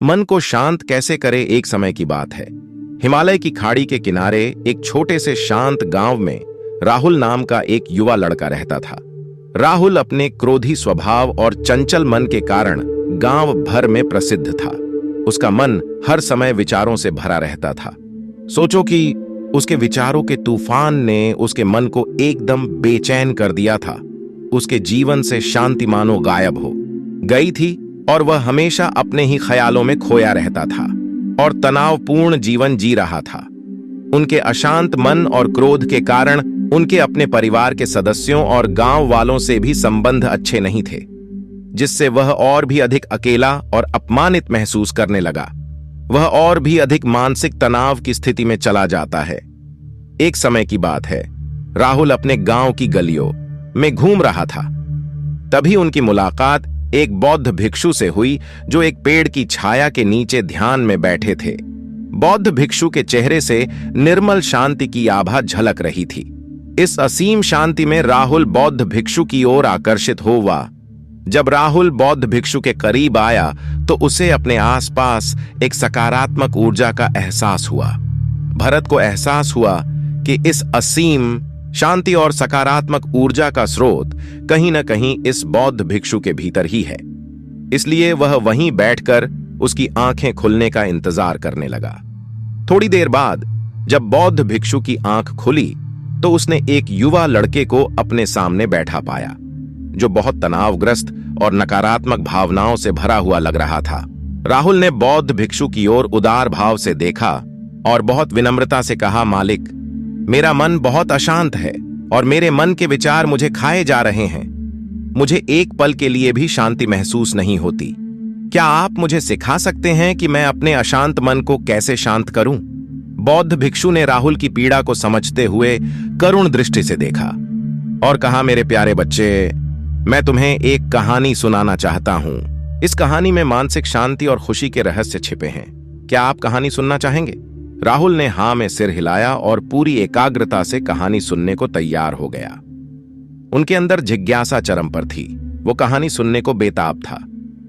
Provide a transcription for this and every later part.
मन को शांत कैसे करे। एक समय की बात है, हिमालय की खाड़ी के किनारे एक छोटे से शांत गांव में राहुल नाम का एक युवा लड़का रहता था। राहुल अपने क्रोधी स्वभाव और चंचल मन के कारण गांव भर में प्रसिद्ध था। उसका मन हर समय विचारों से भरा रहता था। सोचो कि उसके विचारों के तूफान ने उसके मन को एकदम बेचैन कर दिया था। उसके जीवन से शांति मानो गायब हो गई थी और वह हमेशा अपने ही ख्यालों में खोया रहता था और तनावपूर्ण जीवन जी रहा था। उनके अशांत मन और क्रोध के कारण उनके अपने परिवार के सदस्यों और गांव वालों से भी संबंध अच्छे नहीं थे, जिससे वह और भी अधिक अकेला और अपमानित महसूस करने लगा। वह और भी अधिक मानसिक तनाव की स्थिति में चला जाता है। एक समय की बात है, राहुल अपने गांव की गलियों में घूम रहा था। तभी उनकी मुलाकात एक बौद्ध भिक्षु से हुई जो एक पेड़ की छाया के नीचे ध्यान में बैठे थे। बौद्ध भिक्षु के चेहरे से निर्मल शांति की आभा झलक रही थी। इस असीम शांति में राहुल बौद्ध भिक्षु की ओर आकर्षित हुआ। जब राहुल बौद्ध भिक्षु के करीब आया तो उसे अपने आसपास एक सकारात्मक ऊर्जा का एहसास हुआ। भरत को एहसास हुआ कि इस असीम शांति और सकारात्मक ऊर्जा का स्रोत कहीं न कहीं इस बौद्ध भिक्षु के भीतर ही है। इसलिए वह वहीं बैठकर उसकी आंखें खुलने का इंतजार करने लगा। थोड़ी देर बाद जब बौद्ध भिक्षु की आंख खुली तो उसने एक युवा लड़के को अपने सामने बैठा पाया, जो बहुत तनावग्रस्त और नकारात्मक भावनाओं से भरा हुआ लग रहा था। राहुल ने बौद्ध भिक्षु की ओर उदार भाव से देखा और बहुत विनम्रता से कहा, मालिक, मेरा मन बहुत अशांत है और मेरे मन के विचार मुझे खाए जा रहे हैं। मुझे एक पल के लिए भी शांति महसूस नहीं होती। क्या आप मुझे सिखा सकते हैं कि मैं अपने अशांत मन को कैसे शांत करूं? बौद्ध भिक्षु ने राहुल की पीड़ा को समझते हुए करुण दृष्टि से देखा और कहा, मेरे प्यारे बच्चे, मैं तुम्हें एक कहानी सुनाना चाहता हूं। इस कहानी में मानसिक शांति और खुशी के रहस्य छिपे हैं। क्या आप कहानी सुनना चाहेंगे? राहुल ने हां में सिर हिलाया और पूरी एकाग्रता से कहानी सुनने को तैयार हो गया। उनके अंदर जिज्ञासा चरम पर थी। वो कहानी सुनने को बेताब था।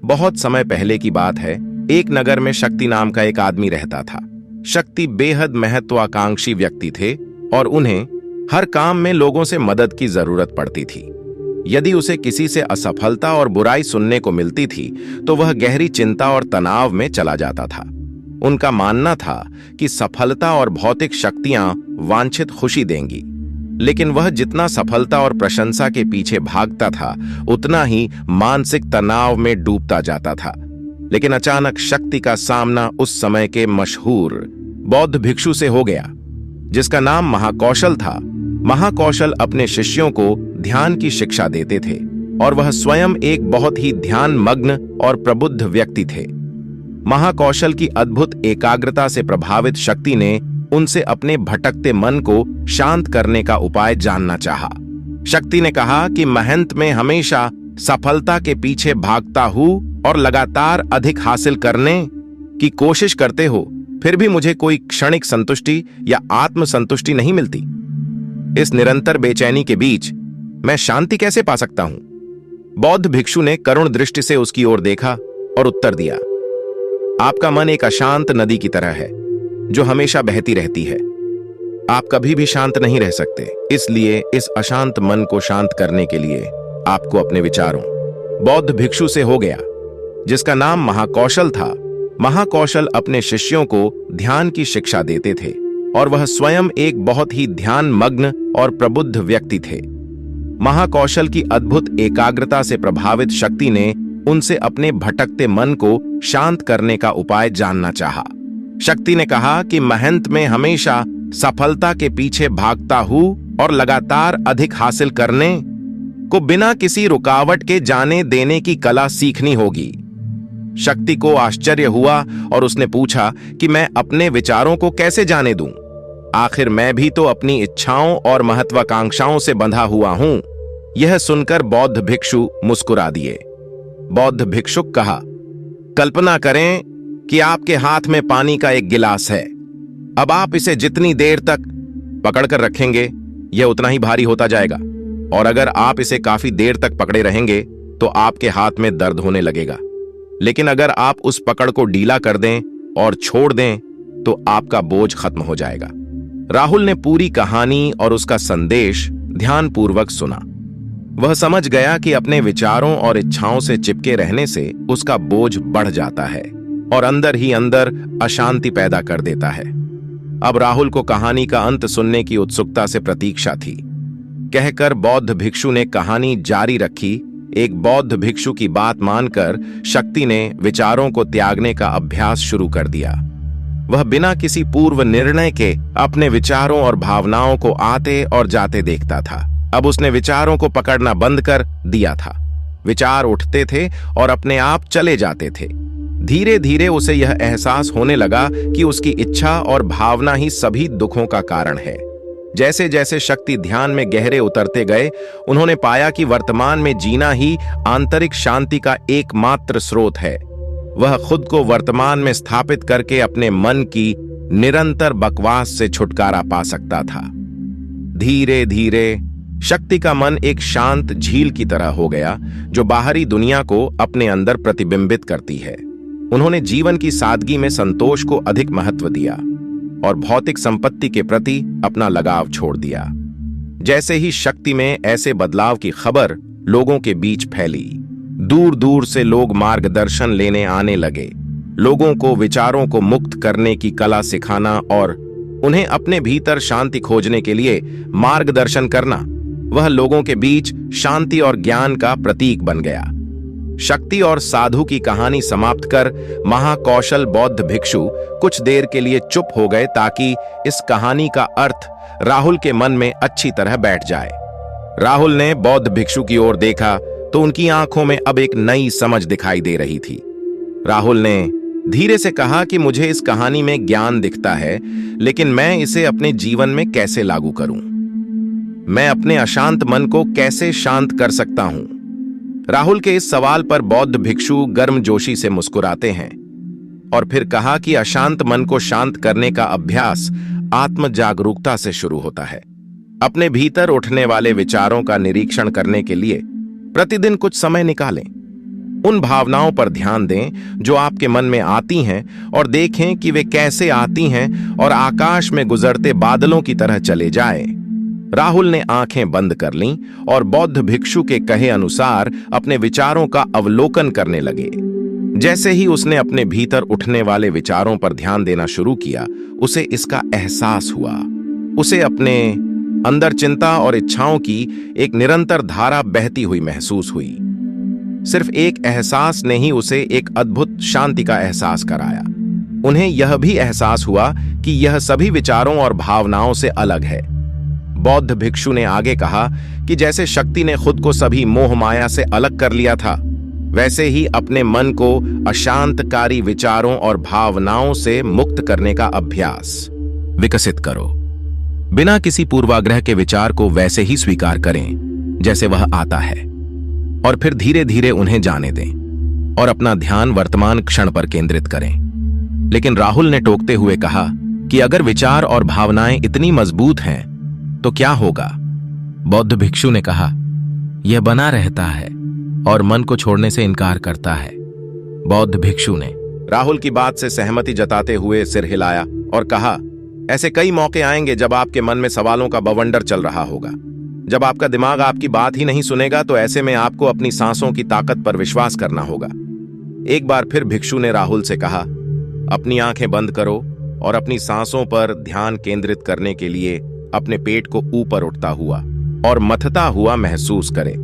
बहुत समय पहले की बात है, एक नगर में शक्ति नाम का एक आदमी रहता था। शक्ति बेहद महत्वाकांक्षी व्यक्ति थे और उन्हें हर काम में लोगों से मदद की जरूरत पड़ती थी। यदि उसे किसी से असफलता और बुराई सुनने को मिलती थी तो वह गहरी चिंता और तनाव में चला जाता था। उनका मानना था कि सफलता और भौतिक शक्तियां वांछित खुशी देंगी, लेकिन वह जितना सफलता और प्रशंसा के पीछे भागता था उतना ही मानसिक तनाव में डूबता जाता था। लेकिन अचानक शक्ति का सामना उस समय के मशहूर बौद्ध भिक्षु से हो गया, जिसका नाम महाकौशल था। महाकौशल अपने शिष्यों को ध्यान की शिक्षा देते थे और वह स्वयं एक बहुत ही ध्यान मग्न और प्रबुद्ध व्यक्ति थे। महाकौशल की अद्भुत एकाग्रता से प्रभावित शक्ति ने उनसे अपने भटकते मन को शांत करने का उपाय जानना चाहा। शक्ति ने कहा कि महंत में हमेशा सफलता के पीछे भागता हूं और लगातार अधिक हासिल करने की कोशिश करते हो, फिर भी मुझे कोई क्षणिक संतुष्टि या आत्म संतुष्टि नहीं मिलती। इस निरंतर बेचैनी के बीच मैं शांति कैसे पा सकता हूं? बौद्ध भिक्षु ने करुण दृष्टि से उसकी ओर देखा और उत्तर दिया, आपका मन एक अशांत नदी की तरह है जो हमेशा बहती रहती है। आप कभी भी शांत नहीं रह सकते। इसलिए इस अशांत मन को शांत करने के लिए आपको अपने विचारों बौद्ध भिक्षु से हो गया, जिसका नाम महाकौशल था। महाकौशल अपने शिष्यों को ध्यान की शिक्षा देते थे और वह स्वयं एक बहुत ही ध्यान मग्न और प्रबुद्ध व्यक्ति थे। महाकौशल की अद्भुत एकाग्रता से प्रभावित शक्ति ने उनसे अपने भटकते मन को शांत करने का उपाय जानना चाहा। शक्ति ने कहा कि महंत में हमेशा सफलता के पीछे भागता हूं और लगातार अधिक हासिल करने को बिना किसी रुकावट के जाने देने की कला सीखनी होगी। शक्ति को आश्चर्य हुआ और उसने पूछा कि मैं अपने विचारों को कैसे जाने दूं? आखिर मैं भी तो अपनी इच्छाओं और महत्वाकांक्षाओं से बंधा हुआ हूं। यह सुनकर बौद्ध भिक्षु मुस्कुरा दिए। बौद्ध भिक्षुक कहा, कल्पना करें कि आपके हाथ में पानी का एक गिलास है। अब आप इसे जितनी देर तक पकड़कर रखेंगे यह उतना ही भारी होता जाएगा, और अगर आप इसे काफी देर तक पकड़े रहेंगे तो आपके हाथ में दर्द होने लगेगा। लेकिन अगर आप उस पकड़ को ढीला कर दें और छोड़ दें तो आपका बोझ खत्म हो जाएगा। राहुल ने पूरी कहानी और उसका संदेश ध्यानपूर्वक सुना। वह समझ गया कि अपने विचारों और इच्छाओं से चिपके रहने से उसका बोझ बढ़ जाता है और अंदर ही अंदर अशांति पैदा कर देता है। अब राहुल को कहानी का अंत सुनने की उत्सुकता से प्रतीक्षा थी। कहकर बौद्ध भिक्षु ने कहानी जारी रखी। एक बौद्ध भिक्षु की बात मानकर शक्ति ने विचारों को त्यागने का अभ्यास शुरू कर दिया। वह बिना किसी पूर्व निर्णय के अपने विचारों और भावनाओं को आते और जाते देखता था। अब उसने विचारों को पकड़ना बंद कर दिया था। विचार उठते थे और अपने आप चले जाते थे। धीरे धीरे उसे यह एहसास होने लगा कि उसकी इच्छा और भावना ही सभी दुखों का कारण है। जैसे जैसे शक्ति ध्यान में गहरे उतरते गए, उन्होंने पाया कि वर्तमान में जीना ही आंतरिक शांति का एकमात्र स्रोत है। वह खुद को वर्तमान में स्थापित करके अपने मन की निरंतर बकवास से छुटकारा पा सकता था। धीरे धीरे शक्ति का मन एक शांत झील की तरह हो गया जो बाहरी दुनिया को अपने अंदर प्रतिबिंबित करती है। उन्होंने जीवन की सादगी में संतोष को अधिक महत्व दिया और भौतिक संपत्ति के प्रति अपना लगाव छोड़ दिया। जैसे ही शक्ति में ऐसे बदलाव की खबर लोगों के बीच फैली, दूर दूर से लोग मार्गदर्शन लेने आने लगे। लोगों को विचारों को मुक्त करने की कला सिखाना और उन्हें अपने भीतर शांति खोजने के लिए मार्गदर्शन करना, वह लोगों के बीच शांति और ज्ञान का प्रतीक बन गया। शक्ति और साधु की कहानी समाप्त कर महाकौशल बौद्ध भिक्षु कुछ देर के लिए चुप हो गए ताकि इस कहानी का अर्थ राहुल के मन में अच्छी तरह बैठ जाए। राहुल ने बौद्ध भिक्षु की ओर देखा तो उनकी आंखों में अब एक नई समझ दिखाई दे रही थी। राहुल ने धीरे से कहा कि मुझे इस कहानी में ज्ञान दिखता है, लेकिन मैं इसे अपने जीवन में कैसे लागू करूं? मैं अपने अशांत मन को कैसे शांत कर सकता हूं? राहुल के इस सवाल पर बौद्ध भिक्षु गर्मजोशी से मुस्कुराते हैं और फिर कहा कि अशांत मन को शांत करने का अभ्यास आत्म जागरूकता से शुरू होता है। अपने भीतर उठने वाले विचारों का निरीक्षण करने के लिए प्रतिदिन कुछ समय निकालें। उन भावनाओं पर ध्यान दें जो आपके मन में आती हैं और देखें कि वे कैसे आती हैं और आकाश में गुजरते बादलों की तरह चले जाएं। राहुल ने आंखें बंद कर लीं और बौद्ध भिक्षु के कहे अनुसार अपने विचारों का अवलोकन करने लगे। जैसे ही उसने अपने भीतर उठने वाले विचारों पर ध्यान देना शुरू किया, उसे इसका एहसास हुआ। उसे अपने अंदर चिंता और इच्छाओं की एक निरंतर धारा बहती हुई महसूस हुई। सिर्फ एक एहसास ने ही उसे एक अद्भुत शांति का एहसास कराया। उन्हें यह भी एहसास हुआ कि यह सभी विचारों और भावनाओं से अलग है। बौद्ध भिक्षु ने आगे कहा कि जैसे शक्ति ने खुद को सभी मोह माया से अलग कर लिया था, वैसे ही अपने मन को अशांतकारी विचारों और भावनाओं से मुक्त करने का अभ्यास विकसित करो। बिना किसी पूर्वाग्रह के विचार को वैसे ही स्वीकार करें जैसे वह आता है और फिर धीरे धीरे उन्हें जाने दें और अपना ध्यान वर्तमान क्षण पर केंद्रित करें। लेकिन राहुल ने टोकते हुए कहा कि अगर विचार और भावनाएं इतनी मजबूत हैं तो क्या होगा? बौद्ध भिक्षु ने कहा, यह बना रहता है और मन को छोड़ने से इनकार करता है। बौद्ध भिक्षु ने राहुल की बात से सहमति जताते हुए सिर हिलाया और कहा, ऐसे कई मौके आएंगे जब आपके मन में सवालों का बवंडर चल रहा होगा। जब आपका दिमाग आपकी बात ही नहीं सुनेगा तो ऐसे में आपको अपनी सांसों की ताकत पर विश्वास करना होगा। एक बार फिर भिक्षु ने राहुल से कहा, अपनी आंखें बंद करो और अपनी सांसों पर ध्यान केंद्रित करने के लिए अपने पेट को ऊपर उठता हुआ और मथता हुआ महसूस करें।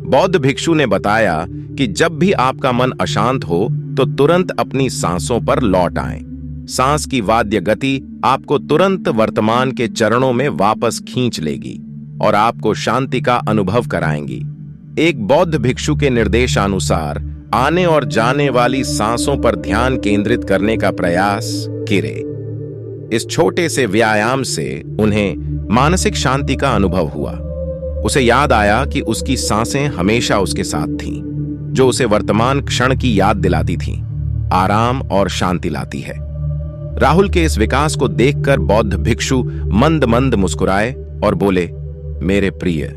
बौद्ध भिक्षु ने बताया कि जब भी आपका मन अशांत हो तो तुरंत अपनी सांसों पर लौट आएं। सांस की वाद्य गति आपको तुरंत वर्तमान के चरणों में वापस खींच लेगी और आपको शांति का अनुभव कराएंगी। एक बौद्ध भिक्षु के निर्देशानुसार आने और जाने वाली सांसों पर ध्यान केंद्रित करने का प्रयास करें। इस छोटे से व्यायाम से उन्हें मानसिक शांति का अनुभव हुआ। उसे याद आया कि उसकी सांसें हमेशा उसके साथ थीं, जो उसे वर्तमान क्षण की याद दिलाती थीं, आराम और शांति लाती है। राहुल के इस विकास को देखकर बौद्ध भिक्षु मंद मंद मुस्कुराए और बोले, मेरे प्रिय,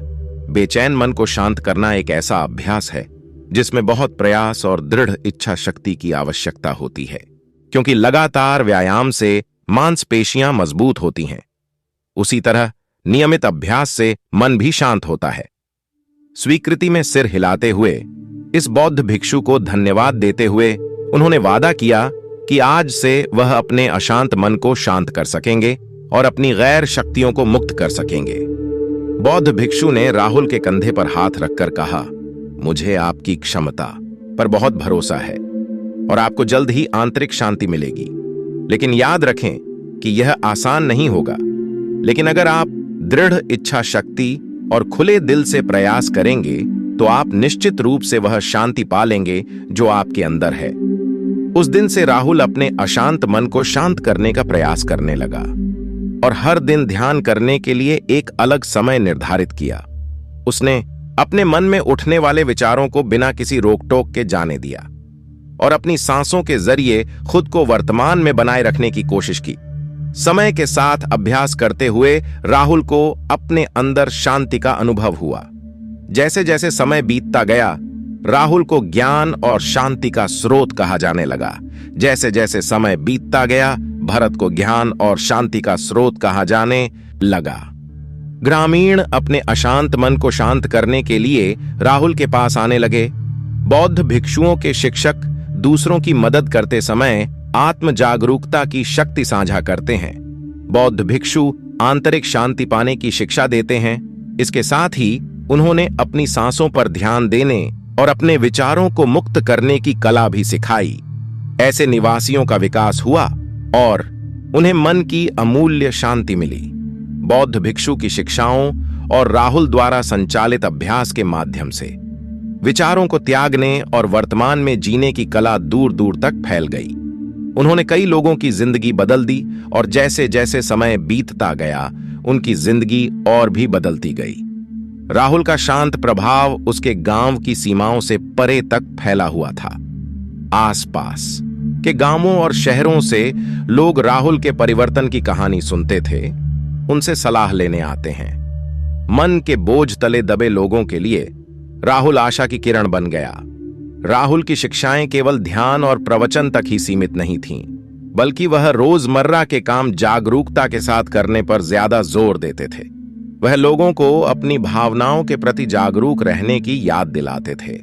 बेचैन मन को शांत करना एक ऐसा अभ्यास है जिसमें बहुत प्रयास और दृढ़ इच्छा शक्ति की आवश्यकता होती है, क्योंकि लगातार व्यायाम से मांसपेशियां मजबूत होती हैं। उसी तरह नियमित अभ्यास से मन भी शांत होता है। स्वीकृति में सिर हिलाते हुए इस बौद्ध भिक्षु को धन्यवाद देते हुए उन्होंने वादा किया कि आज से वह अपने अशांत मन को शांत कर सकेंगे और अपनी गैर शक्तियों को मुक्त कर सकेंगे। बौद्ध भिक्षु ने राहुल के कंधे पर हाथ रखकर कहा, मुझे आपकी क्षमता पर बहुत भरोसा है और आपको जल्द ही आंतरिक शांति मिलेगी। लेकिन याद रखें कि यह आसान नहीं होगा, लेकिन अगर आप दृढ़ इच्छा शक्ति और खुले दिल से प्रयास करेंगे तो आप निश्चित रूप से वह शांति पा लेंगे जो आपके अंदर है। उस दिन से राहुल अपने अशांत मन को शांत करने का प्रयास करने लगा और हर दिन ध्यान करने के लिए एक अलग समय निर्धारित किया। उसने अपने मन में उठने वाले विचारों को बिना किसी रोक टोक के जाने दिया और अपनी सांसों के जरिए खुद को वर्तमान में बनाए रखने की कोशिश की। समय के साथ अभ्यास करते हुए राहुल को अपने अंदर शांति का अनुभव हुआ। जैसे जैसे समय बीतता गया, राहुल को ज्ञान और शांति का स्रोत कहा जाने लगा। जैसे जैसे समय बीतता गया, भरत को ज्ञान और शांति का स्रोत कहा जाने लगा। ग्रामीण अपने अशांत मन को शांत करने के लिए राहुल के पास आने लगे। बौद्ध भिक्षुओं के शिक्षक दूसरों की मदद करते समय आत्म जागरूकता की शक्ति साझा करते हैं। बौद्ध भिक्षु आंतरिक शांति पाने की शिक्षा देते हैं। इसके साथ ही उन्होंने अपनी सांसों पर ध्यान देने और अपने विचारों को मुक्त करने की कला भी सिखाई। ऐसे निवासियों का विकास हुआ और उन्हें मन की अमूल्य शांति मिली। बौद्ध भिक्षु की शिक्षाओं और राहुल द्वारा संचालित अभ्यास के माध्यम से विचारों को त्यागने और वर्तमान में जीने की कला दूर दूर तक फैल गई। उन्होंने कई लोगों की जिंदगी बदल दी और जैसे जैसे समय बीतता गया, उनकी जिंदगी और भी बदलती गई। राहुल का शांत प्रभाव उसके गांव की सीमाओं से परे तक फैला हुआ था। आसपास के गांवों और शहरों से लोग राहुल के परिवर्तन की कहानी सुनते थे, उनसे सलाह लेने आते हैं। मन के बोझ तले दबे लोगों के लिए राहुल आशा की किरण बन गया। राहुल की शिक्षाएं केवल ध्यान और प्रवचन तक ही सीमित नहीं थीं, बल्कि वह रोजमर्रा के काम जागरूकता के साथ करने पर ज्यादा जोर देते थे। वह लोगों को अपनी भावनाओं के प्रति जागरूक रहने की याद दिलाते थे।